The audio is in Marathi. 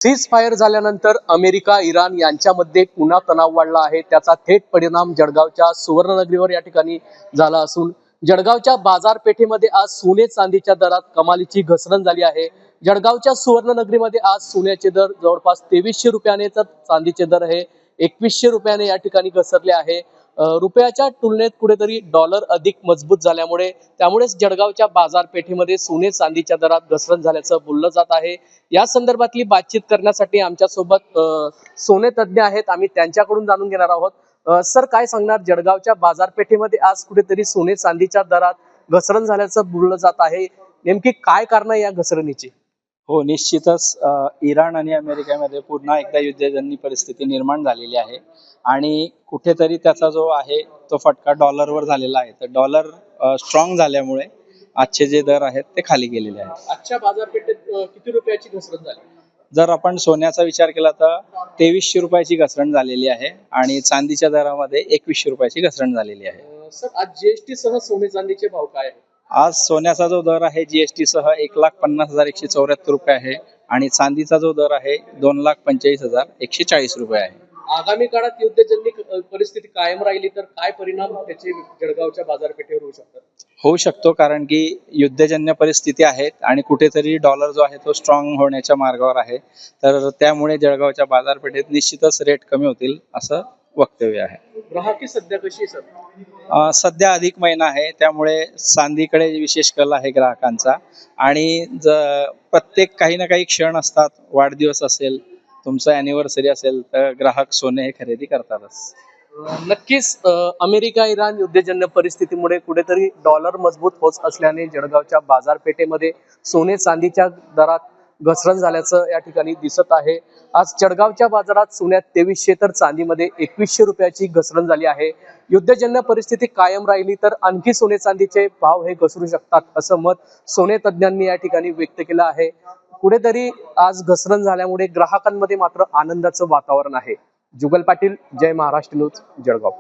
सीज फायर झाल्यानंतर अमेरिका इराण यांच्यामध्ये पुन्हा तणाव वाढला आहे. त्याचा थेट परिणाम जळगावच्या सुवर्णनगरीवर या ठिकाणी झाला असून जळगावच्या बाजारपेठेमध्ये आज सोने चांदीच्या दरात कमालीची घसरण झाली आहे. जळगावच्या सुवर्णनगरीमध्ये आज सोन्याचे दर जवळपास 2300 रुपयाने तर चांदीचे दर हे 2100 रुपयाने या ठिकाणी घसरले आहे. रुपयाच्या तुलनेत कुठेतरी डॉलर अधिक मजबूत झाल्यामुळे त्यामुळेच जळगावच्या बाजारपेठेमध्ये सोने चांदीच्या दरात घसरण झाल्याचं बोललं जात आहे. या संदर्भातली बातचीत करण्यासाठी आमच्या सोबत सोने तज्ञ आहेत. आम्ही त्यांच्याकडून जाणून घेणार आहोत. सर, काय सांगणार, जळगावच्या बाजारपेठेमध्ये आज कुठेतरी सोने चांदीच्या दरात घसरण झाल्याचं बोललं जात आहे. नेमकी काय कारण आहे या घसरणीची? हो, निश्चितच इराण आणि अमेरिकेमध्ये पुन्हा एकदा युद्धजन्य परिस्थिती निर्माण झालेली आहे आणि कुठेतरी त्याचा जो आहे तो फटका डॉलरवर झालेला आहे. तर डॉलर स्ट्रॉंग झाल्यामुळे आजचे जे दर आहेत ते खाली गेलेले आहेत. आजच्या बाजारपेठेत किती रुपयाची घसरण झाली? जर आपण सोन्याचा विचार केला तर 2300 रुपयाची घसरण झालेली आहे आणि चांदीच्या दरामध्ये 2100 रुपयाची घसरण झालेली आहे. सर, आज जीएसटी सह सोने चांदीचे भाव काय आहेत? आज सोन्याचा जो दर आहे जीएसटी सह 1,50,174 रुपये आहे आणि चांदीचा जो दर आहे 2,25,140 रुपये आहे. आगामी काळात युद्धजन्य परिस्थिती कायम राहिली तर काय परिणाम त्याचे जळगावच्या बाजारपेठेवर होऊ शकतात? होऊ शकतो, कारण की युद्धजन्य परिस्थिती आहेत आणि कुठेतरी डॉलर जो आहे तो स्ट्रॉंग होण्याच्या मार्गावर आहे. तर त्यामुळे जळगावच्या बाजारपेठेत निश्चितच रेट कमी होतील असं वक्तव्य आहे. ग्राहकी सध्या कशी आहे सर? सध्या अधिक महिना आहे त्यामुळे चांदीकडे विशेष कल आहे ग्राहकांचा आणि प्रत्येक काही ना काही क्षण असतात. वाढदिवस असेल, तुमचं अॅनिव्हर्सरी असेल तर ग्राहक सोने हे खरेदी करतातच. नक्कीच अमेरिका इराण युद्धजन्य परिस्थितीमुळे कुठेतरी डॉलर मजबूत होत असल्याने जळगावच्या बाजारपेठेमध्ये सोने चांदीच्या दरात घसरण झाल्याचं या ठिकाणी दिसत आहे. आज जळगावच्या बाजारात सोन्यात 2300 तर चांदीमध्ये 2100 रुपयाची घसरण झाली आहे. युद्धजन्य परिस्थिती कायम राहिली तर आणखी सोने चांदीचे भाव हे घसरू शकतात असं मत सोने तज्ञांनी या ठिकाणी व्यक्त केलं आहे. कुठेतरी आज घसरण झाल्यामुळे ग्राहकांमध्ये मात्र आनंदाचं वातावरण आहे. जुगल पाटील, जय महाराष्ट्र न्यूज, जळगाव.